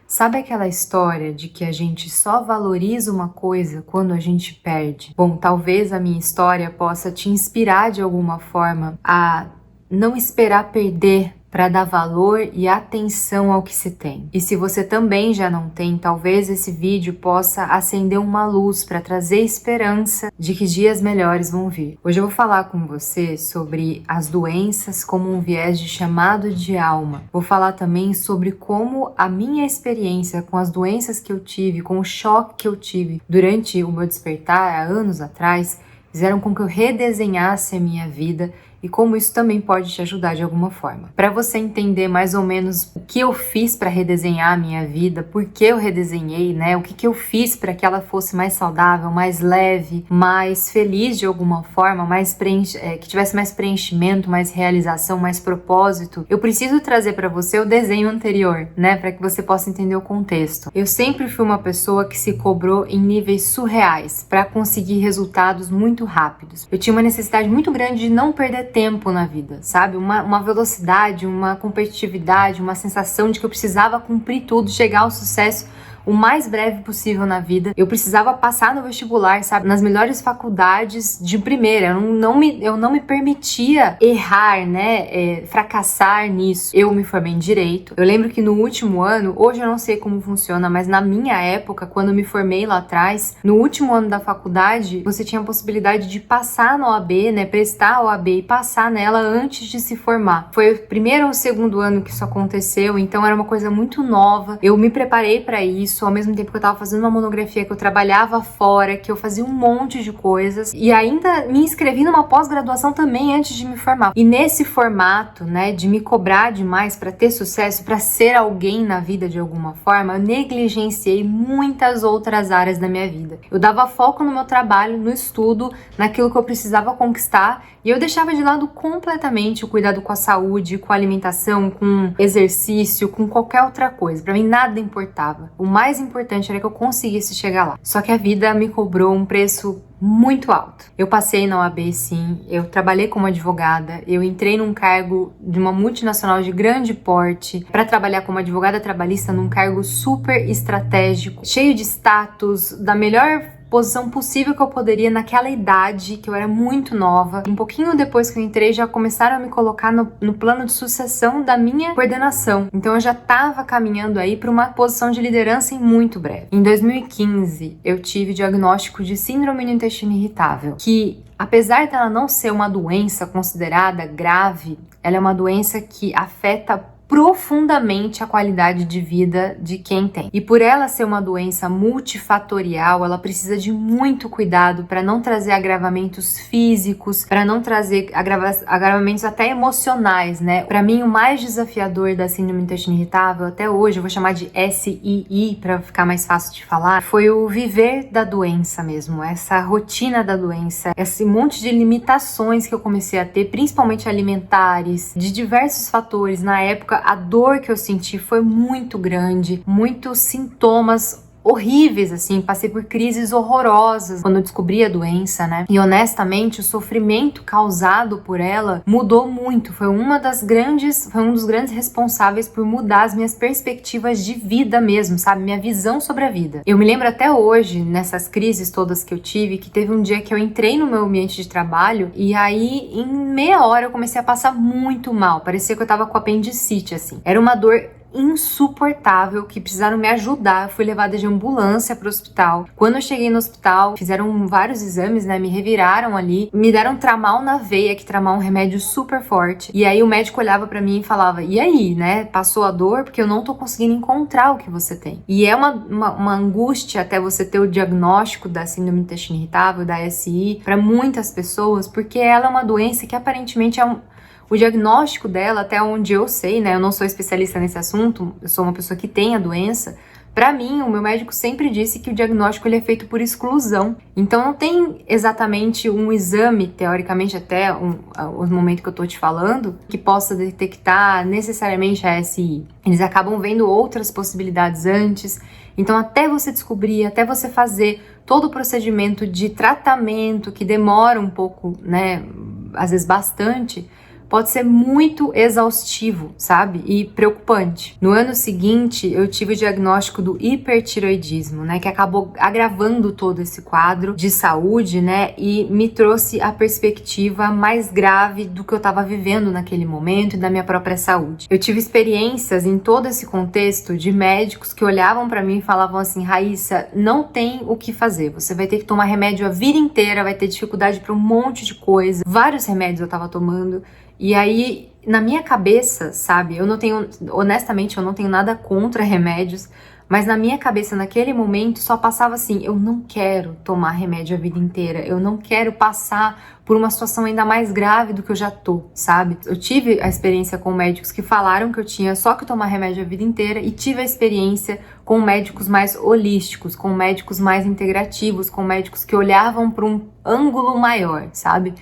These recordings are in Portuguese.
Sabe aquela história de que a gente só valoriza uma coisa quando a gente perde? Bom, talvez a minha história possa te inspirar de alguma forma a não esperar perder para dar valor e atenção ao que se tem. E se você também já não tem, talvez esse vídeo possa acender uma luz para trazer esperança de que dias melhores vão vir. Hoje eu vou falar com você sobre as doenças como um viés de chamado de alma. Vou falar também sobre como a minha experiência com as doenças que eu tive, com o choque que eu tive durante o meu despertar há anos atrás, fizeram com que eu redesenhasse a minha vida e como isso também pode te ajudar de alguma forma. Para você entender mais ou menos o que eu fiz para redesenhar a minha vida, por que eu redesenhei, né? O que eu fiz para que ela fosse mais saudável, mais leve, mais feliz de alguma forma, que tivesse mais preenchimento, mais realização, mais propósito. Eu preciso trazer para você o desenho anterior, né? Para que você possa entender o contexto. Eu sempre fui uma pessoa que se cobrou em níveis surreais para conseguir resultados muito rápidos. Eu tinha uma necessidade muito grande de não perder tempo na vida, sabe? Uma velocidade, uma competitividade, uma sensação de que eu precisava cumprir tudo, chegar ao sucesso o mais breve possível na vida. Eu precisava passar no vestibular, sabe? Nas melhores faculdades de primeira. Eu não me permitia errar, né? Fracassar nisso. Eu me formei em Direito. Eu lembro que no último ano, hoje eu não sei como funciona, mas na minha época, quando eu me formei lá atrás, no último ano da faculdade, você tinha a possibilidade de passar na OAB, né? Prestar a OAB e passar nela antes de se formar. Foi o primeiro ou o segundo ano que isso aconteceu, então era uma coisa muito nova. Eu me preparei para isso. Ao mesmo tempo que eu tava fazendo uma monografia, que eu trabalhava fora, que eu fazia um monte de coisas e ainda me inscrevi numa pós-graduação também antes de me formar. E nesse formato, né, de me cobrar demais para ter sucesso, para ser alguém na vida de alguma forma, eu negligenciei muitas outras áreas da minha vida. Eu dava foco no meu trabalho, no estudo, naquilo que eu precisava conquistar e eu deixava de lado completamente o cuidado com a saúde, com a alimentação, com exercício, com qualquer outra coisa. Para mim nada importava. O mais importante era que eu conseguisse chegar lá. Só que a vida me cobrou um preço muito alto. Eu passei na OAB, sim, eu trabalhei como advogada, eu entrei num cargo de uma multinacional de grande porte para trabalhar como advogada trabalhista num cargo super estratégico, cheio de status, da melhor posição possível que eu poderia naquela idade, que eu era muito nova. Um pouquinho depois que eu entrei, já começaram a me colocar no plano de sucessão da minha coordenação. Então eu já estava caminhando aí para uma posição de liderança em muito breve. Em 2015, eu tive diagnóstico de síndrome do intestino irritável, que apesar dela não ser uma doença considerada grave, ela é uma doença que afeta profundamente a qualidade de vida de quem tem. E por ela ser uma doença multifatorial, ela precisa de muito cuidado para não trazer agravamentos físicos, para não trazer agravamentos até emocionais, né? Para mim, o mais desafiador da síndrome do intestino irritável, até hoje, eu vou chamar de SII para ficar mais fácil de falar, foi o viver da doença mesmo, essa rotina da doença, esse monte de limitações que eu comecei a ter, principalmente alimentares, de diversos fatores. Na época, a dor que eu senti foi muito grande, muitos sintomas horríveis, assim, passei por crises horrorosas quando eu descobri a doença, né? E honestamente, o sofrimento causado por ela mudou muito. Foi um dos grandes responsáveis por mudar as minhas perspectivas de vida mesmo, sabe? Minha visão sobre a vida. Eu me lembro até hoje, nessas crises todas que eu tive, que teve um dia que eu entrei no meu ambiente de trabalho e aí, em meia hora, eu comecei a passar muito mal. Parecia que eu tava com apendicite, assim. Era uma dor insuportável, que precisaram me ajudar. Eu fui levada de ambulância para o hospital. Quando eu cheguei no hospital, fizeram vários exames, né? Me reviraram ali, me deram Tramal na veia, que Tramal é um remédio super forte. E aí o médico olhava para mim e falava: e aí, né? Passou a dor? Porque eu não tô conseguindo encontrar o que você tem. E é uma angústia até você ter o diagnóstico da síndrome do intestino irritável, da SI, para muitas pessoas, porque ela é uma doença que aparentemente o diagnóstico dela, até onde eu sei, né? Eu não sou especialista nesse assunto, eu sou uma pessoa que tem a doença. Pra mim, o meu médico sempre disse que o diagnóstico ele é feito por exclusão. Então não tem exatamente um exame, teoricamente até o momento que eu tô te falando, que possa detectar necessariamente a SI. Eles acabam vendo outras possibilidades antes. Então até você descobrir, até você fazer todo o procedimento de tratamento, que demora um pouco, né? Às vezes bastante, pode ser muito exaustivo, sabe? E preocupante. No ano seguinte, eu tive o diagnóstico do hipertireoidismo, né? Que acabou agravando todo esse quadro de saúde, né? E me trouxe a perspectiva mais grave do que eu estava vivendo naquele momento e da minha própria saúde. Eu tive experiências em todo esse contexto de médicos que olhavam para mim e falavam assim: Raíssa, não tem o que fazer, você vai ter que tomar remédio a vida inteira, vai ter dificuldade para um monte de coisa. Vários remédios eu tava tomando. E aí, na minha cabeça, sabe, honestamente, eu não tenho nada contra remédios, mas na minha cabeça, naquele momento, só passava assim: eu não quero tomar remédio a vida inteira, eu não quero passar por uma situação ainda mais grave do que eu já tô, sabe? Eu tive a experiência com médicos que falaram que eu tinha só que tomar remédio a vida inteira, e tive a experiência com médicos mais holísticos, com médicos mais integrativos, com médicos que olhavam para um ângulo maior, sabe?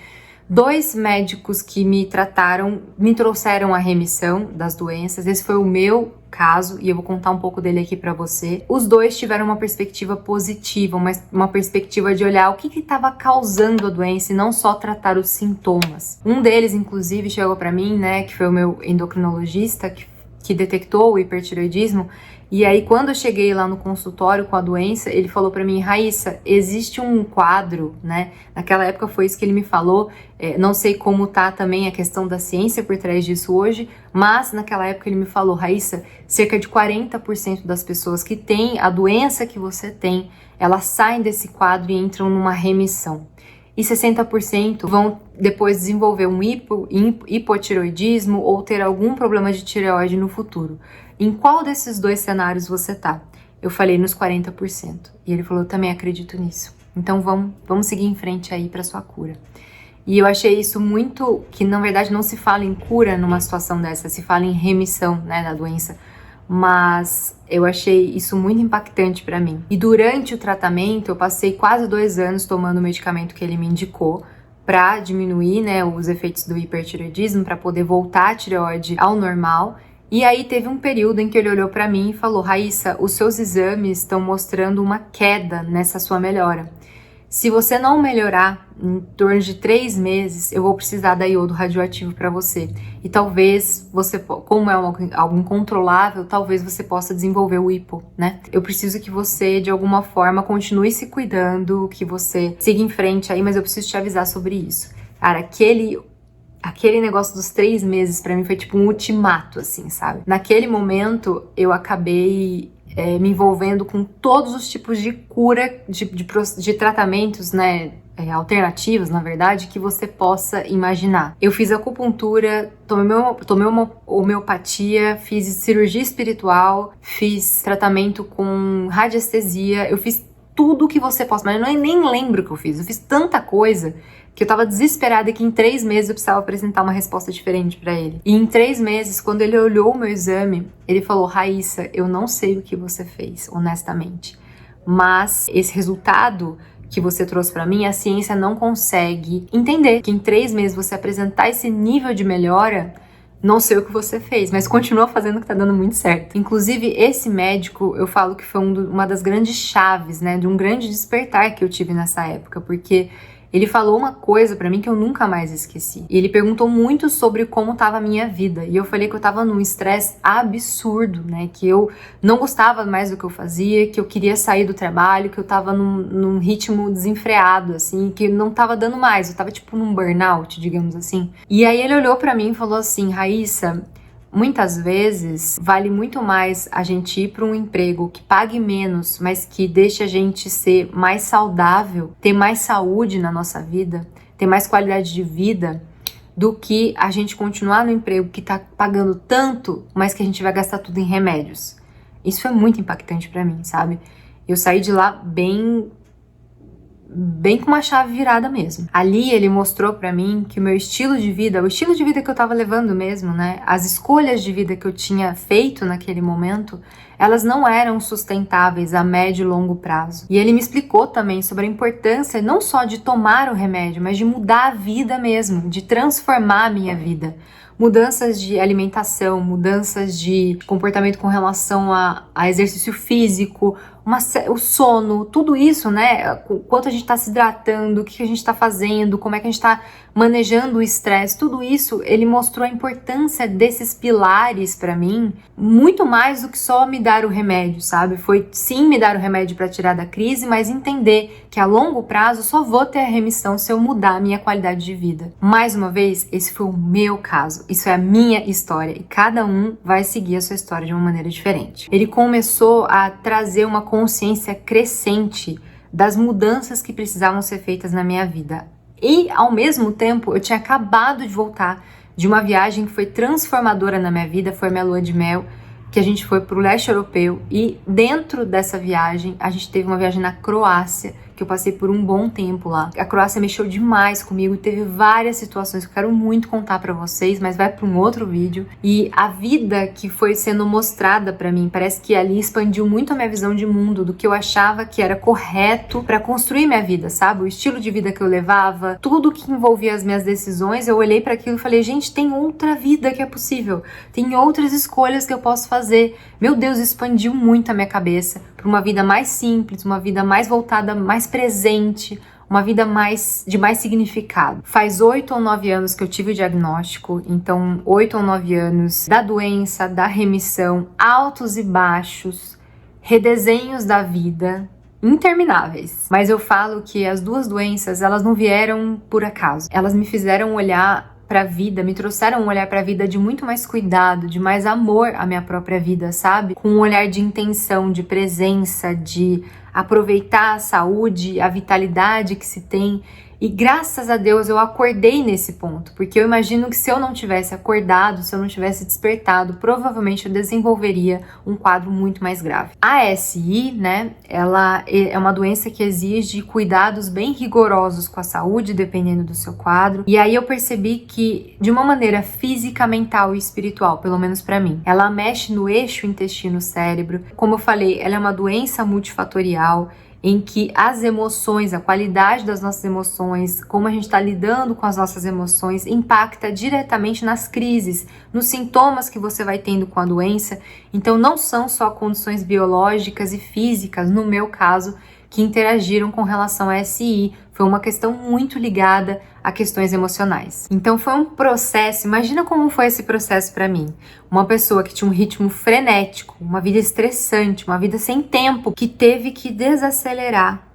2 médicos que me trataram me trouxeram a remissão das doenças. Esse foi o meu caso e eu vou contar um pouco dele aqui pra você. Os 2 tiveram uma perspectiva positiva, uma perspectiva de olhar o que estava causando a doença e não só tratar os sintomas. Um deles, inclusive, chegou pra mim, né, que foi o meu endocrinologista, que detectou o hipertireoidismo. E aí, quando eu cheguei lá no consultório com a doença, ele falou pra mim: Raíssa, existe um quadro, né? Naquela época foi isso que ele me falou. Não sei como tá também a questão da ciência por trás disso hoje, mas naquela época ele me falou: Raíssa, cerca de 40% das pessoas que têm a doença que você tem, elas saem desse quadro e entram numa remissão. E 60% vão depois desenvolver um hipotireoidismo ou ter algum problema de tireoide no futuro. Em qual desses 2 cenários você tá? Eu falei nos 40%. E ele falou: eu também acredito nisso. Então vamos seguir em frente aí para sua cura. E eu achei isso muito, que na verdade não se fala em cura numa situação dessa, se fala em remissão, né, da doença. Mas eu achei isso muito impactante pra mim. E durante o tratamento, eu passei quase 2 anos tomando o medicamento que ele me indicou pra diminuir, né, os efeitos do hipertireoidismo, pra poder voltar a tireoide ao normal. E aí teve um período em que ele olhou pra mim e falou: Raíssa, os seus exames estão mostrando uma queda nessa sua melhora. Se você não melhorar em torno de 3 meses, eu vou precisar da iodo radioativo para você. E talvez você, como é algo incontrolável, talvez você possa desenvolver o hipo, né? Eu preciso que você, de alguma forma, continue se cuidando, que você siga em frente aí, mas eu preciso te avisar sobre isso. Cara, aquele negócio dos 3 meses pra mim foi tipo um ultimato, assim, sabe? Naquele momento, eu acabei me envolvendo com todos os tipos de cura, de tratamentos, né, alternativos, na verdade, que você possa imaginar. Eu fiz acupuntura, tomei uma homeopatia, fiz cirurgia espiritual, fiz tratamento com radiestesia, eu fiz tudo que você possa, mas eu nem lembro o que eu fiz tanta coisa que eu tava desesperada que em 3 meses eu precisava apresentar uma resposta diferente pra ele. E em 3 meses, quando ele olhou o meu exame, ele falou: Raíssa, eu não sei o que você fez, honestamente, mas esse resultado que você trouxe pra mim, a ciência não consegue entender que em 3 meses você apresentar esse nível de melhora, não sei o que você fez, mas continua fazendo o que tá dando muito certo. Inclusive, esse médico, eu falo que foi uma das grandes chaves, né, de um grande despertar que eu tive nessa época, porque ele falou uma coisa pra mim que eu nunca mais esqueci. E ele perguntou muito sobre como tava a minha vida. E eu falei que eu tava num estresse absurdo, né? Que eu não gostava mais do que eu fazia, que eu queria sair do trabalho, que eu tava num ritmo desenfreado, assim, que não tava dando mais. Eu tava tipo num burnout, digamos assim. E aí ele olhou pra mim e falou assim: Raíssa, muitas vezes vale muito mais a gente ir para um emprego que pague menos, mas que deixe a gente ser mais saudável, ter mais saúde na nossa vida, ter mais qualidade de vida, do que a gente continuar no emprego que tá pagando tanto, mas que a gente vai gastar tudo em remédios. Isso foi muito impactante para mim, sabe? Eu saí de lá bem com uma chave virada mesmo. Ali ele mostrou pra mim que o meu estilo de vida, o estilo de vida que eu tava levando mesmo, né, as escolhas de vida que eu tinha feito naquele momento, elas não eram sustentáveis a médio e longo prazo. E ele me explicou também sobre a importância não só de tomar o remédio, mas de mudar a vida mesmo, de transformar a minha vida. Mudanças de alimentação, mudanças de comportamento com relação a exercício físico, o sono, tudo isso, né? O quanto a gente tá se hidratando, o que a gente tá fazendo, como é que a gente tá manejando o estresse, tudo isso, ele mostrou a importância desses pilares pra mim, muito mais do que só me dar o remédio, sabe? Foi sim me dar o remédio pra tirar da crise, mas entender que a longo prazo só vou ter a remissão se eu mudar a minha qualidade de vida. Mais uma vez, esse foi o meu caso, isso é a minha história e cada um vai seguir a sua história de uma maneira diferente. Ele começou a trazer uma consciência crescente das mudanças que precisavam ser feitas na minha vida. E, ao mesmo tempo, eu tinha acabado de voltar de uma viagem que foi transformadora na minha vida, foi a minha lua de mel, que a gente foi para o leste europeu e dentro dessa viagem, a gente teve uma viagem na Croácia, que eu passei por um bom tempo lá. A Croácia mexeu demais comigo, teve várias situações que eu quero muito contar pra vocês, mas vai pra um outro vídeo. E a vida que foi sendo mostrada pra mim, parece que ali expandiu muito a minha visão de mundo, do que eu achava que era correto pra construir minha vida, sabe? O estilo de vida que eu levava, tudo que envolvia as minhas decisões, eu olhei pra aquilo e falei, gente, tem outra vida que é possível, tem outras escolhas que eu posso fazer. Meu Deus, expandiu muito a minha cabeça pra uma vida mais simples, uma vida mais voltada, mais presente, uma vida de mais significado. Faz 8 ou 9 anos que eu tive o diagnóstico, então 8 ou 9 anos da doença, da remissão, altos e baixos, redesenhos da vida, intermináveis. Mas eu falo que as duas doenças, elas não vieram por acaso. Elas me fizeram olhar pra vida, me trouxeram um olhar pra vida de muito mais cuidado, de mais amor à minha própria vida, sabe? Com um olhar de intenção, de presença, de aproveitar a saúde, a vitalidade que se tem. E graças a Deus eu acordei nesse ponto, porque eu imagino que se eu não tivesse acordado, se eu não tivesse despertado, provavelmente eu desenvolveria um quadro muito mais grave. A SI, né, ela é uma doença que exige cuidados bem rigorosos com a saúde, dependendo do seu quadro. E aí eu percebi que, de uma maneira física, mental e espiritual, pelo menos pra mim, ela mexe no eixo intestino-cérebro. Como eu falei, ela é uma doença multifatorial, em que as emoções, a qualidade das nossas emoções, como a gente está lidando com as nossas emoções, impacta diretamente nas crises, nos sintomas que você vai tendo com a doença. Então não são só condições biológicas e físicas, no meu caso, que interagiram com relação à SI. Foi uma questão muito ligada a questões emocionais. Então foi um processo, imagina como foi esse processo para mim. Uma pessoa que tinha um ritmo frenético, uma vida estressante, uma vida sem tempo, que teve que desacelerar,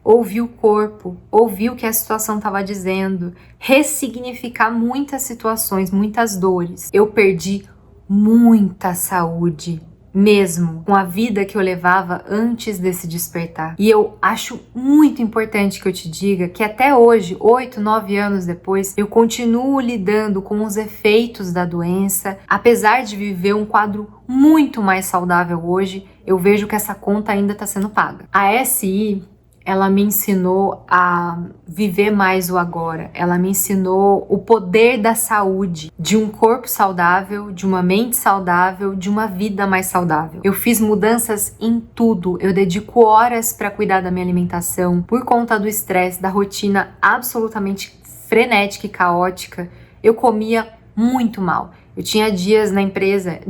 ouvir o corpo, ouvir o que a situação estava dizendo, ressignificar muitas situações, muitas dores. Eu perdi muita saúde, mesmo com a vida que eu levava antes desse despertar. E eu acho muito importante que eu te diga que até hoje, 8, 9 anos depois, eu continuo lidando com os efeitos da doença. Apesar de viver um quadro muito mais saudável hoje, eu vejo que essa conta ainda está sendo paga. A SI, ela me ensinou a viver mais o agora. Ela me ensinou o poder da saúde, de um corpo saudável, de uma mente saudável, de uma vida mais saudável. Eu fiz mudanças em tudo. Eu dedico horas para cuidar da minha alimentação por conta do estresse, da rotina absolutamente frenética e caótica. Eu comia muito mal. Eu tinha dias na empresa,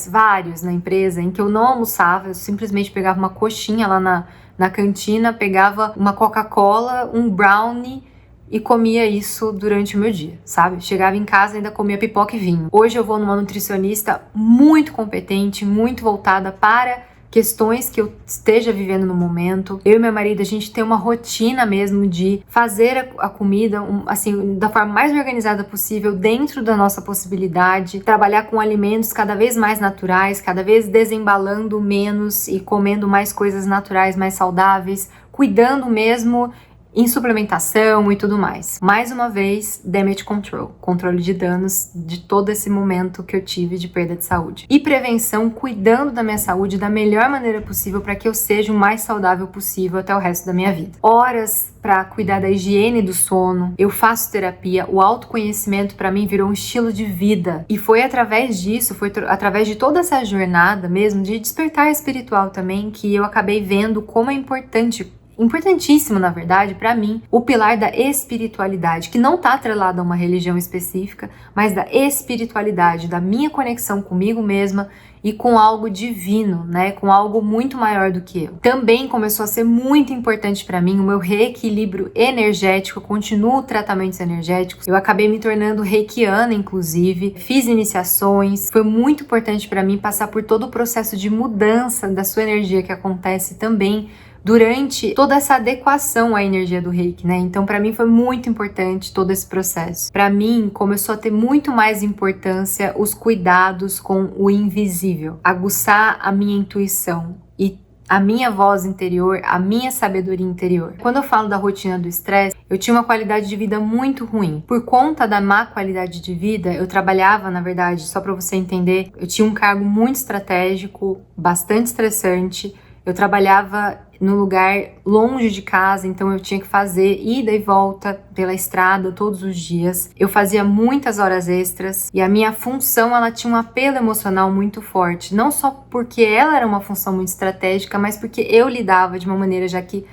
vários na empresa, em que eu não almoçava, eu simplesmente pegava uma coxinha lá na cantina, pegava uma Coca-Cola, um brownie e comia isso durante o meu dia, sabe? Chegava em casa e ainda comia pipoca e vinho. Hoje eu vou numa nutricionista muito competente, muito voltada para questões que eu esteja vivendo no momento. Eu e meu marido, a gente tem uma rotina mesmo de fazer a comida assim, da forma mais organizada possível, dentro da nossa possibilidade, trabalhar com alimentos cada vez mais naturais, cada vez desembalando menos e comendo mais coisas naturais, mais saudáveis, cuidando mesmo em suplementação e tudo mais. Mais uma vez, damage control, controle de danos de todo esse momento que eu tive de perda de saúde. E prevenção, cuidando da minha saúde da melhor maneira possível para que eu seja o mais saudável possível até o resto da minha vida. Horas para cuidar da higiene do sono, eu faço terapia, o autoconhecimento para mim virou um estilo de vida. E foi através disso, foi através de toda essa jornada mesmo, de despertar espiritual também, que eu acabei vendo como é importante importantíssimo, na verdade, para mim, o pilar da espiritualidade, que não está atrelado a uma religião específica, mas da espiritualidade, da minha conexão comigo mesma e com algo divino, né? Com algo muito maior do que eu. Também começou a ser muito importante para mim o meu reequilíbrio energético. Eu continuo tratamentos energéticos. Eu acabei me tornando reikiana, inclusive. Fiz iniciações. Foi muito importante para mim passar por todo o processo de mudança da sua energia que acontece também durante toda essa adequação à energia do Reiki, né? Então, para mim foi muito importante todo esse processo. Para mim, começou a ter muito mais importância os cuidados com o invisível, aguçar a minha intuição e a minha voz interior, a minha sabedoria interior. Quando eu falo da rotina do estresse, eu tinha uma qualidade de vida muito ruim. Por conta da má qualidade de vida, eu trabalhava, na verdade, só para você entender, eu tinha um cargo muito estratégico, bastante estressante. Eu trabalhava num lugar longe de casa, então eu tinha que fazer ida e volta pela estrada todos os dias. Eu fazia muitas horas extras e a minha função, ela tinha um apelo emocional muito forte. Não só porque ela era uma função muito estratégica, mas porque eu lidava de uma maneira já que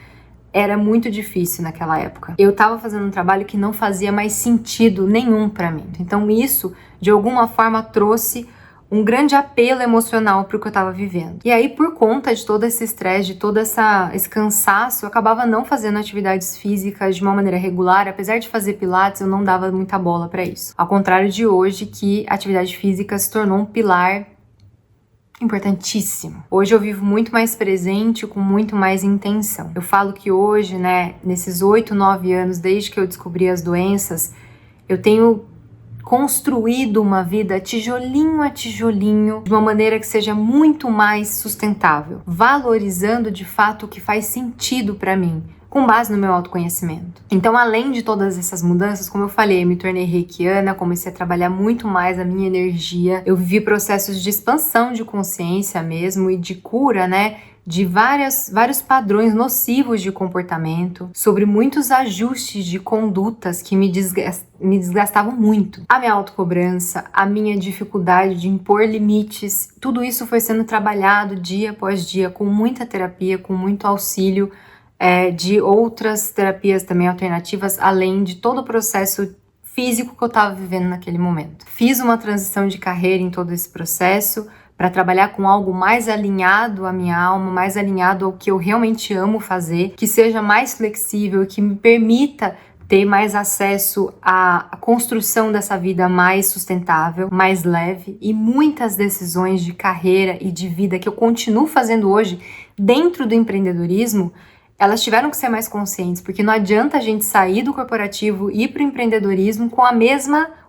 era muito difícil naquela época. Eu tava fazendo um trabalho que não fazia mais sentido nenhum para mim. Então isso, de alguma forma, trouxe um grande apelo emocional para o que eu estava vivendo. E aí, por conta de todo esse estresse, de todo esse cansaço, eu acabava não fazendo atividades físicas de uma maneira regular. Apesar de fazer pilates, eu não dava muita bola para isso. Ao contrário de hoje, que a atividade física se tornou um pilar importantíssimo. Hoje eu vivo muito mais presente, com muito mais intenção. Eu falo que hoje, né, nesses 8, 9 anos, desde que eu descobri as doenças, eu tenho construído uma vida tijolinho a tijolinho, de uma maneira que seja muito mais sustentável, valorizando de fato o que faz sentido para mim, com base no meu autoconhecimento. Então, além de todas essas mudanças, como eu falei, eu me tornei reikiana, comecei a trabalhar muito mais a minha energia, eu vivi processos de expansão de consciência mesmo e de cura, né? De vários padrões nocivos de comportamento, sobre muitos ajustes de condutas que me desgastavam muito. A minha autocobrança, a minha dificuldade de impor limites, tudo isso foi sendo trabalhado dia após dia, com muita terapia, com muito auxílio de outras terapias também alternativas, além de todo o processo físico que eu estava vivendo naquele momento. Fiz uma transição de carreira em todo esse processo, para trabalhar com algo mais alinhado à minha alma, mais alinhado ao que eu realmente amo fazer, que seja mais flexível, que me permita ter mais acesso à construção dessa vida mais sustentável, mais leve, e muitas decisões de carreira e de vida que eu continuo fazendo hoje dentro do empreendedorismo, elas tiveram que ser mais conscientes, porque não adianta a gente sair do corporativo e ir para o empreendedorismo com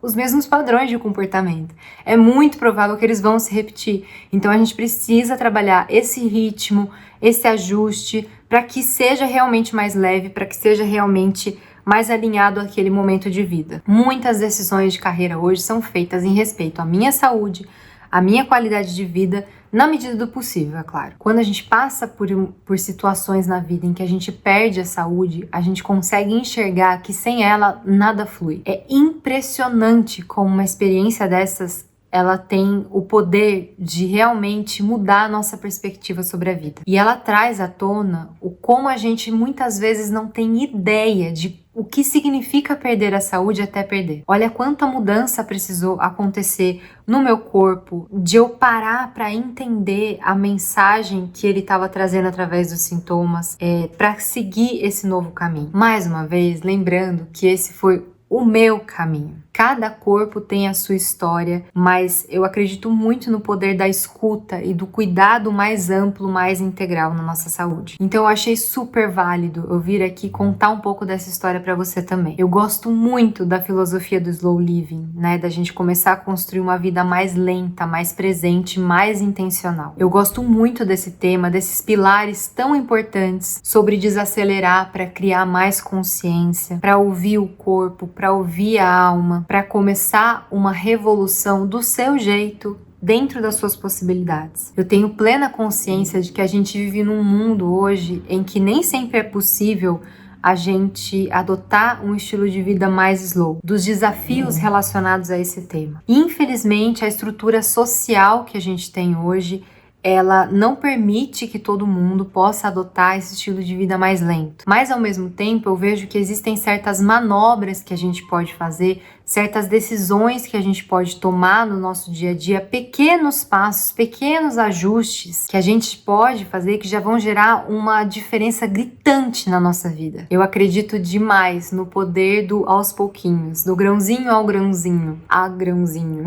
os mesmos padrões de comportamento. É muito provável que eles vão se repetir. Então a gente precisa trabalhar esse ritmo, esse ajuste, para que seja realmente mais leve, para que seja realmente mais alinhado àquele momento de vida. Muitas decisões de carreira hoje são feitas em respeito à minha saúde, à minha qualidade de vida, na medida do possível, é claro. Quando a gente passa por situações na vida em que a gente perde a saúde, a gente consegue enxergar que sem ela nada flui. É impressionante como uma experiência dessas, ela tem o poder de realmente mudar a nossa perspectiva sobre a vida. E ela traz à tona o como a gente muitas vezes não tem ideia de o que significa perder a saúde até perder. Olha quanta mudança precisou acontecer no meu corpo, de eu parar para entender a mensagem que ele estava trazendo através dos sintomas, para seguir esse novo caminho. Mais uma vez, lembrando que esse foi o meu caminho. Cada corpo tem a sua história, mas eu acredito muito no poder da escuta e do cuidado mais amplo, mais integral na nossa saúde. Então eu achei super válido eu vir aqui contar um pouco dessa história para você também. Eu gosto muito da filosofia do slow living, né? Da gente começar a construir uma vida mais lenta, mais presente, mais intencional. Eu gosto muito desse tema, desses pilares tão importantes sobre desacelerar para criar mais consciência, para ouvir o corpo, para ouvir a alma, para começar uma revolução do seu jeito, dentro das suas possibilidades. Eu tenho plena consciência de que a gente vive num mundo hoje em que nem sempre é possível a gente adotar um estilo de vida mais slow, dos desafios relacionados a esse tema. Infelizmente, a estrutura social que a gente tem hoje, ela não permite que todo mundo possa adotar esse estilo de vida mais lento. Mas, ao mesmo tempo, eu vejo que existem certas manobras que a gente pode fazer, certas decisões que a gente pode tomar no nosso dia a dia, pequenos passos, pequenos ajustes que a gente pode fazer que já vão gerar uma diferença gritante na nossa vida. Eu acredito demais no poder do aos pouquinhos, do grãozinho ao grãozinho, a grãozinho,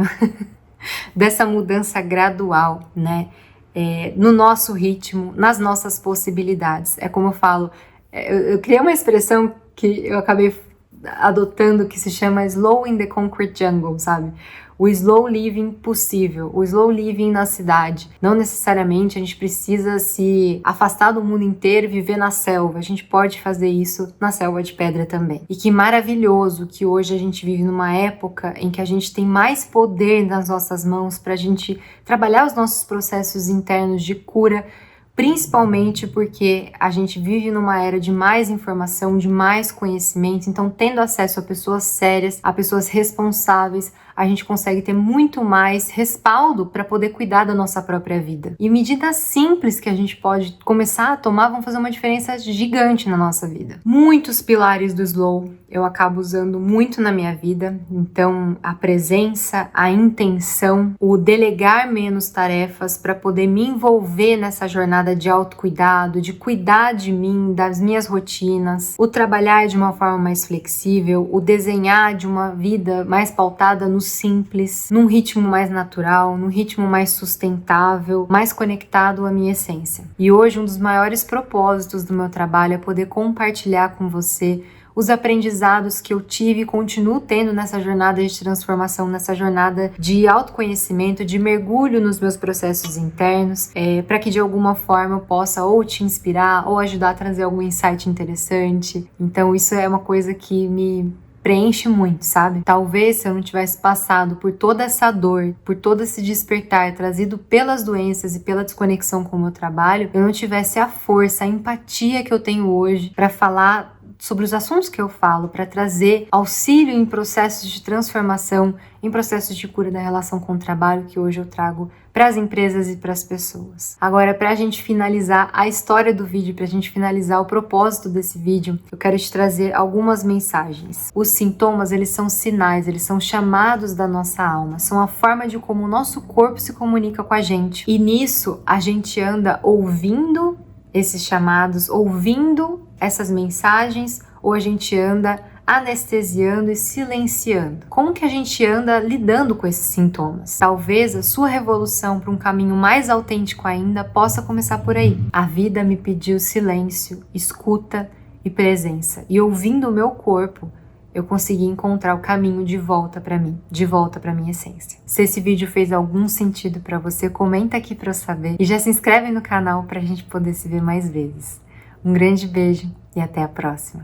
dessa mudança gradual, né? No nosso ritmo, nas nossas possibilidades. É como eu falo, eu criei uma expressão que eu acabei adotando que se chama slow in the concrete jungle, sabe? O slow living possível, o slow living na cidade. Não necessariamente a gente precisa se afastar do mundo inteiro e viver na selva. A gente pode fazer isso na selva de pedra também. E que maravilhoso que hoje a gente vive numa época em que a gente tem mais poder nas nossas mãos para a gente trabalhar os nossos processos internos de cura, principalmente porque a gente vive numa era de mais informação, de mais conhecimento, então tendo acesso a pessoas sérias, a pessoas responsáveis, a gente consegue ter muito mais respaldo para poder cuidar da nossa própria vida. E medidas simples que a gente pode começar a tomar vão fazer uma diferença gigante na nossa vida. Muitos pilares do Slow eu acabo usando muito na minha vida, então a presença, a intenção, o delegar menos tarefas para poder me envolver nessa jornada de autocuidado, de cuidar de mim, das minhas rotinas, o trabalhar de uma forma mais flexível, o desenhar de uma vida mais pautada no simples, num ritmo mais natural, num ritmo mais sustentável, mais conectado à minha essência. E hoje um dos maiores propósitos do meu trabalho é poder compartilhar com você os aprendizados que eu tive e continuo tendo nessa jornada de transformação, nessa jornada de autoconhecimento, de mergulho nos meus processos internos, para que de alguma forma eu possa ou te inspirar ou ajudar a trazer algum insight interessante. Então isso é uma coisa que me preenche muito, sabe? Talvez se eu não tivesse passado por toda essa dor, por todo esse despertar trazido pelas doenças e pela desconexão com o meu trabalho, eu não tivesse a força, a empatia que eu tenho hoje para falar sobre os assuntos que eu falo, para trazer auxílio em processos de transformação, em processos de cura da relação com o trabalho que hoje eu trago para as empresas e para as pessoas. Agora, para a gente finalizar a história do vídeo, para a gente finalizar o propósito desse vídeo, eu quero te trazer algumas mensagens. Os sintomas, eles são sinais, eles são chamados da nossa alma, são a forma de como o nosso corpo se comunica com a gente. E nisso, a gente anda ouvindo esses chamados, ouvindo essas mensagens, ou a gente anda anestesiando e silenciando. Como que a gente anda lidando com esses sintomas? Talvez a sua revolução para um caminho mais autêntico ainda possa começar por aí. A vida me pediu silêncio, escuta e presença. E ouvindo o meu corpo, eu consegui encontrar o caminho de volta para mim, de volta para minha essência. Se esse vídeo fez algum sentido para você, comenta aqui para eu saber e já se inscreve no canal para a gente poder se ver mais vezes. Um grande beijo e até a próxima.